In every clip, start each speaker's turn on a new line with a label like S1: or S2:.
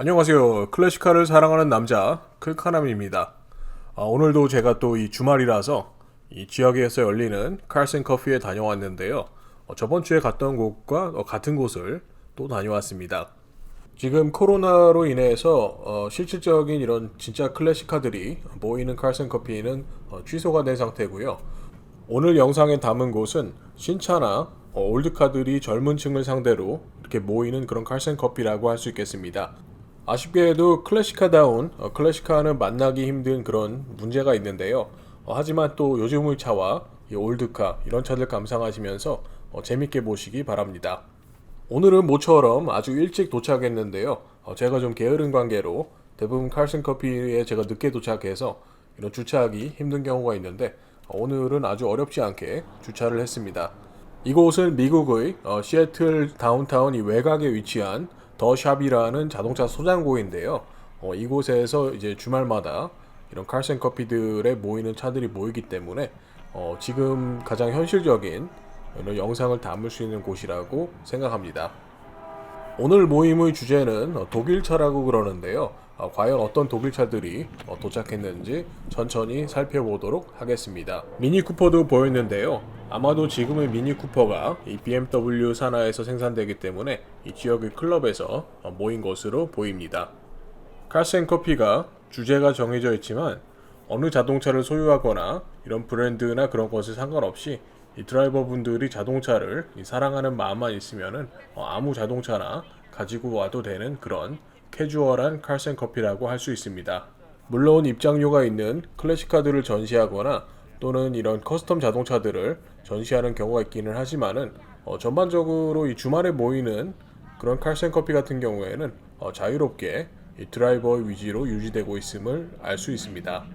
S1: 안녕하세요. 클래식카를 사랑하는 남자 클카남입니다. 오늘도 제가 또 이 주말이라서 이 지역에서 열리는 칼슨 커피에 다녀왔는데요. 저번 주에 갔던 곳과 같은 곳을 또 다녀왔습니다. 지금 코로나로 인해서 실질적인 이런 진짜 클래식카들이 모이는 칼슨 커피는 취소가 된 상태고요. 오늘 영상에 담은 곳은 신차나 올드카들이 젊은 층을 상대로 이렇게 모이는 그런 칼슨 커피라고 할 수 있겠습니다. 아쉽게도 클래식카다운 클래식카는 만나기 힘든 그런 문제가 있는데요. 하지만 또 요즘의 차와 이 올드카 이런 차들 감상하시면서 재밌게 보시기 바랍니다. 오늘은 모처럼 아주 일찍 도착했는데요. 제가 좀 게으른 관계로 대부분 칼슨 커피에 제가 늦게 도착해서 이런 주차하기 힘든 경우가 있는데 오늘은 아주 어렵지 않게 주차를 했습니다. 이곳은 미국의 시애틀 다운타운 이 외곽에 위치한 더 샵이라는 자동차 소장고인데요. 이곳에서 이제 주말마다 이런 칼센 커피들에 모이는 차들이 모이기 때문에 지금 가장 현실적인 이런 영상을 담을 수 있는 곳이라고 생각합니다. 오늘 모임의 주제는 독일차라고 그러는데요. 과연 어떤 독일차들이 도착했는지 천천히 살펴보도록 하겠습니다. 미니 쿠퍼도 보였는데요. 아마도 지금의 미니 쿠퍼가 이 BMW 산하에서 생산되기 때문에 이 지역의 클럽에서 모인 것으로 보입니다. 칼센 커피가 주제가 정해져 있지만 어느 자동차를 소유하거나 이런 브랜드나 그런 것에 상관없이 이 드라이버분들이 자동차를 사랑하는 마음만 있으면은 아무 자동차나 가지고 와도 되는 그런 캐주얼한 칼센 커피라고 할 수 있습니다. 물론 입장료가 있는 클래식카들을 전시하거나 또는 이런 커스텀 자동차들을 전시하는 경우가 있기는 하지만은 전반적으로 이 주말에 모이는 그런 칼센 커피 같은 경우에는 자유롭게 이 드라이버의 위주로 유지되고 있음을 알 수 있습니다.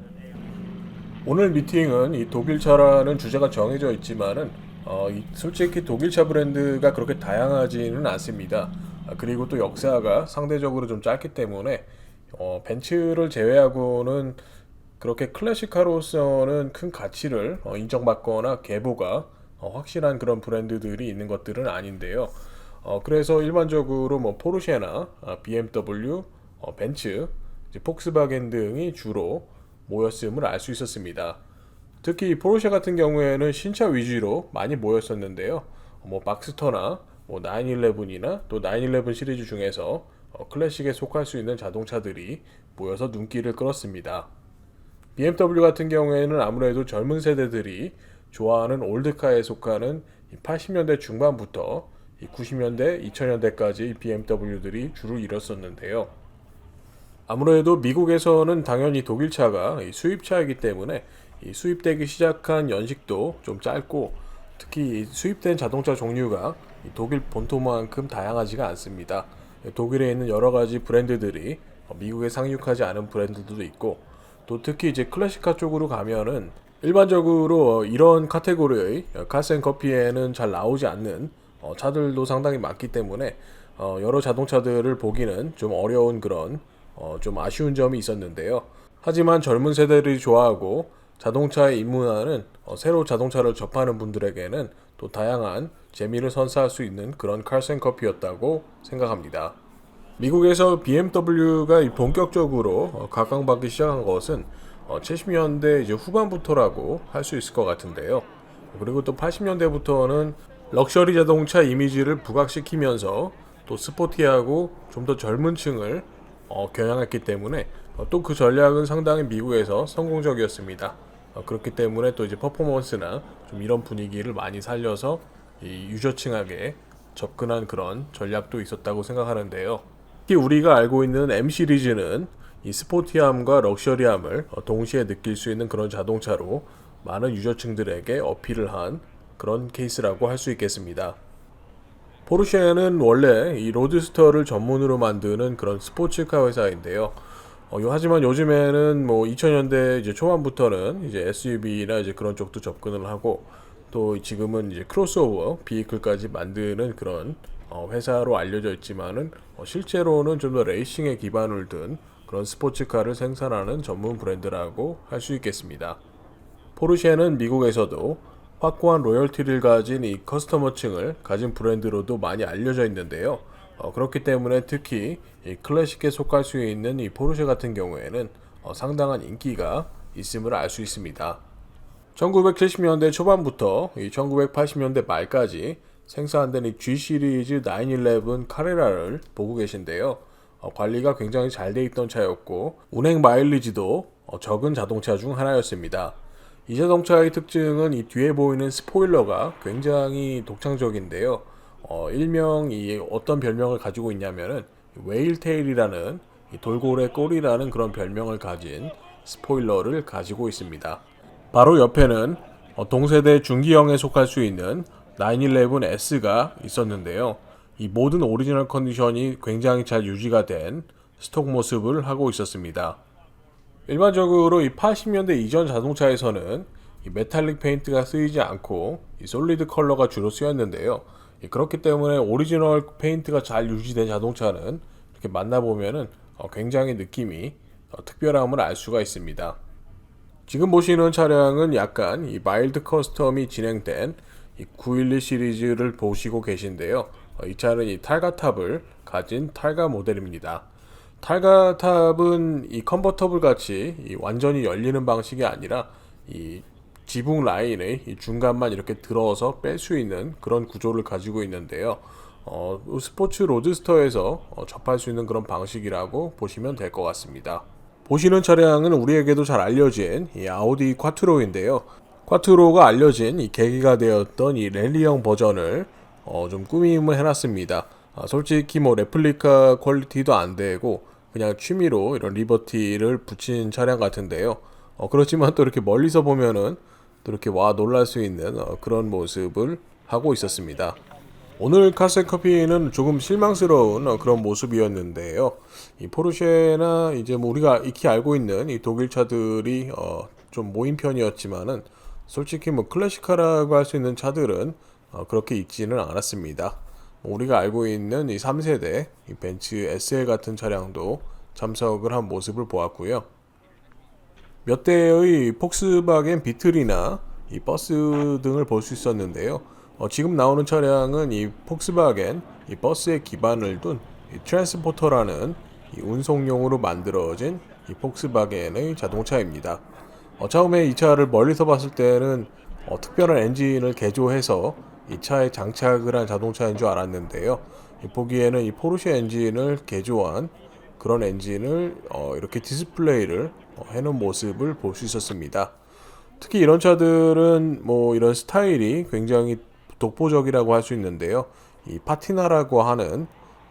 S1: 오늘 미팅은 이 독일차라는 주제가 정해져 있지만은 솔직히 독일차 브랜드가 그렇게 다양하지는 않습니다. 그리고 또 역사가 상대적으로 좀 짧기 때문에 벤츠를 제외하고는 그렇게 클래식카로서는 큰 가치를 인정받거나 계보가 확실한 그런 브랜드들이 있는 것들은 아닌데요. 그래서 일반적으로 뭐 포르쉐나 BMW, 벤츠, 이제 폭스바겐 등이 주로 모였음을 알 수 있었습니다. 특히 포르쉐 같은 경우에는 신차 위주로 많이 모였었는데요. 뭐 박스터나 뭐 911이나 또 911 시리즈 중에서 클래식에 속할 수 있는 자동차들이 모여서 눈길을 끌었습니다. BMW 같은 경우에는 아무래도 젊은 세대들이 좋아하는 올드카에 속하는 80년대 중반부터 90년대, 2000년대까지 BMW들이 주를 이뤘었는데요. 아무래도 미국에서는 당연히 독일차가 수입차이기 때문에 수입되기 시작한 연식도 좀 짧고 특히 수입된 자동차 종류가 독일 본토만큼 다양하지가 않습니다. 독일에 있는 여러 가지 브랜드들이 미국에 상륙하지 않은 브랜드들도 있고 또 특히 이제 클래식카 쪽으로 가면은 일반적으로 이런 카테고리의 카센 커피에는 잘 나오지 않는 차들도 상당히 많기 때문에 여러 자동차들을 보기는 좀 어려운 그런 좀 아쉬운 점이 있었는데요. 하지만 젊은 세대들이 좋아하고 자동차에 입문하는 새로 자동차를 접하는 분들에게는 또 다양한 재미를 선사할 수 있는 그런 칼센 커피였다고 생각합니다. 미국에서 BMW가 본격적으로 각광받기 시작한 것은 70년대 이제 후반부터라고 할 수 있을 것 같은데요. 그리고 또 80년대부터는 럭셔리 자동차 이미지를 부각시키면서 또 스포티하고 좀 더 젊은 층을 겨냥했기 때문에 또 그 전략은 상당히 미국에서 성공적이었습니다. 그렇기 때문에 또 이제 퍼포먼스나 좀 이런 분위기를 많이 살려서 이 유저층에게 접근한 그런 전략도 있었다고 생각하는데요. 특히 우리가 알고 있는 M 시리즈는 이 스포티함과 럭셔리함을 동시에 느낄 수 있는 그런 자동차로 많은 유저층들에게 어필을 한 그런 케이스라고 할 수 있겠습니다. 포르쉐는 원래 이 로드스터를 전문으로 만드는 그런 스포츠카 회사인데요. 하지만 요즘에는 뭐 2000년대 이제 초반부터는 이제 SUV나 이제 그런 쪽도 접근을 하고 또 지금은 이제 크로스오버 비이클까지 만드는 그런 회사로 알려져 있지만은 실제로는 좀 더 레이싱에 기반을 둔 그런 스포츠카를 생산하는 전문 브랜드라고 할 수 있겠습니다. 포르쉐는 미국에서도 확고한 로열티를 가진 이 커스터머층을 가진 브랜드로도 많이 알려져 있는데요. 그렇기 때문에 특히 이 클래식에 속할 수 있는 이 포르쉐 같은 경우에는 상당한 인기가 있음을 알 수 있습니다. 1970년대 초반부터 이 1980년대 말까지 생산된 이 G 시리즈 911 카레라를 보고 계신데요. 관리가 굉장히 잘 돼 있던 차였고 운행 마일리지도 적은 자동차 중 하나였습니다. 이 자동차의 특징은 이 뒤에 보이는 스포일러가 굉장히 독창적인데요. 일명 이 어떤 별명을 가지고 있냐면은 웨일 테일이라는 돌고래 꼬리라는 그런 별명을 가진 스포일러를 가지고 있습니다. 바로 옆에는 동세대 중기형에 속할 수 있는 911S가 있었는데요. 이 모든 오리지널 컨디션이 굉장히 잘 유지가 된 스톡 모습을 하고 있었습니다. 일반적으로 이 80년대 이전 자동차에서는 이 메탈릭 페인트가 쓰이지 않고 이 솔리드 컬러가 주로 쓰였는데요. 그렇기 때문에 오리지널 페인트가 잘 유지된 자동차는 이렇게 만나보면은 굉장히 느낌이 특별함을 알 수가 있습니다. 지금 보시는 차량은 약간 이 마일드 커스텀이 진행된 이 911 시리즈를 보시고 계신데요. 이 차는 이 탈가탑을 가진 탈가 모델입니다. 탈가탑은 이 컨버터블 같이 이 완전히 열리는 방식이 아니라 이 지붕 라인의 이 중간만 이렇게 들어서 뺄 수 있는 그런 구조를 가지고 있는데요. 스포츠 로드스터에서 접할 수 있는 그런 방식이라고 보시면 될 것 같습니다. 보시는 차량은 우리에게도 잘 알려진 이 아우디 콰트로인데요. 콰트로가 알려진 이 계기가 되었던 이 랠리형 버전을 좀 꾸밈을 해놨습니다. 솔직히 뭐 레플리카 퀄리티도 안 되고 그냥 취미로 이런 리버티를 붙인 차량 같은데요. 그렇지만 또 이렇게 멀리서 보면은 또 이렇게 와 놀랄 수 있는 그런 모습을 하고 있었습니다. 오늘 카센커피는 조금 실망스러운 그런 모습이었는데요. 이 포르쉐나 이제 뭐 우리가 익히 알고 있는 이 독일 차들이 좀 모인 편이었지만은 솔직히 뭐 클래식카라고 할 수 있는 차들은 그렇게 있지는 않았습니다. 우리가 알고 있는 이 3세대 이 벤츠 SL 같은 차량도 참석을 한 모습을 보았고요. 몇 대의 폭스바겐 비틀이나 이 버스 등을 볼 수 있었는데요. 지금 나오는 차량은 이 폭스바겐 이 버스에 기반을 둔 이 트랜스포터라는 이 운송용으로 만들어진 이 폭스바겐의 자동차입니다. 처음에 이 차를 멀리서 봤을 때는 특별한 엔진을 개조해서 이 차에 장착을 한 자동차인 줄 알았는데요. 보기에는 이 포르쉐 엔진을 개조한 그런 엔진을 이렇게 디스플레이를 해놓은 모습을 볼 수 있었습니다. 특히 이런 차들은 뭐 이런 스타일이 굉장히 독보적이라고 할 수 있는데요. 이 파티나라고 하는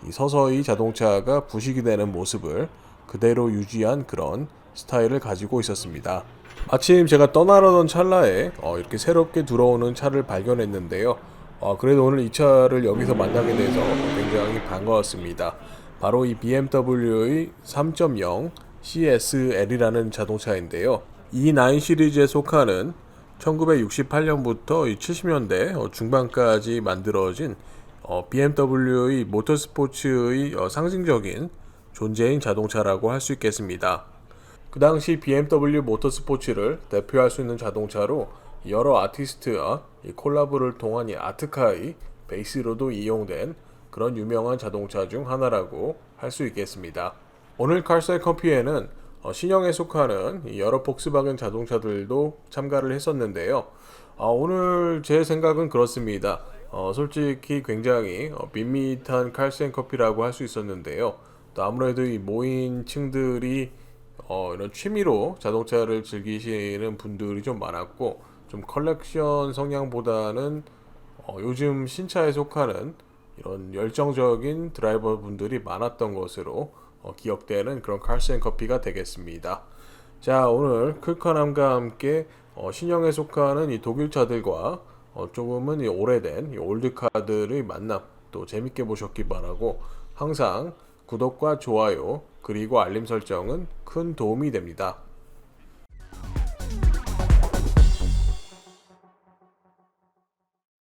S1: 이 서서히 자동차가 부식이 되는 모습을 그대로 유지한 그런 스타일을 가지고 있었습니다. 마침 제가 떠나려던 찰나에 이렇게 새롭게 들어오는 차를 발견했는데요. 그래도 오늘 이 차를 여기서 만나게 돼서 굉장히 반가웠습니다. 바로 이 BMW의 3.0 CSL이라는 자동차인데요. 이 9 시리즈에 속하는 1968년부터 70년대 중반까지 만들어진 BMW의 모터스포츠의 상징적인 존재인 자동차라고 할 수 있겠습니다. 그 당시 BMW 모터스포츠를 대표할 수 있는 자동차로 여러 아티스트와 콜라보를 통한 이 아트카의 베이스로도 이용된 그런 유명한 자동차 중 하나라고 할 수 있겠습니다. 오늘 칼사이 커피에는 신형에 속하는 여러 폭스바겐 자동차들도 참가를 했었는데요. 오늘 제 생각은 그렇습니다. 솔직히 굉장히 밋밋한 칼센 커피라고 할 수 있었는데요. 또 아무래도 이 모인 층들이 이런 취미로 자동차를 즐기시는 분들이 좀 많았고 좀 컬렉션 성향보다는 요즘 신차에 속하는 이런 열정적인 드라이버 분들이 많았던 것으로 기억되는 그런 칼센 커피가 되겠습니다. 자, 오늘 클커남과 함께 신형에 속하는 이 독일 차들과 조금은 이 오래된 이 올드카들의 만남 또 재밌게 보셨기 바라고 항상 구독과 좋아요 그리고 알림 설정은 큰 도움이 됩니다.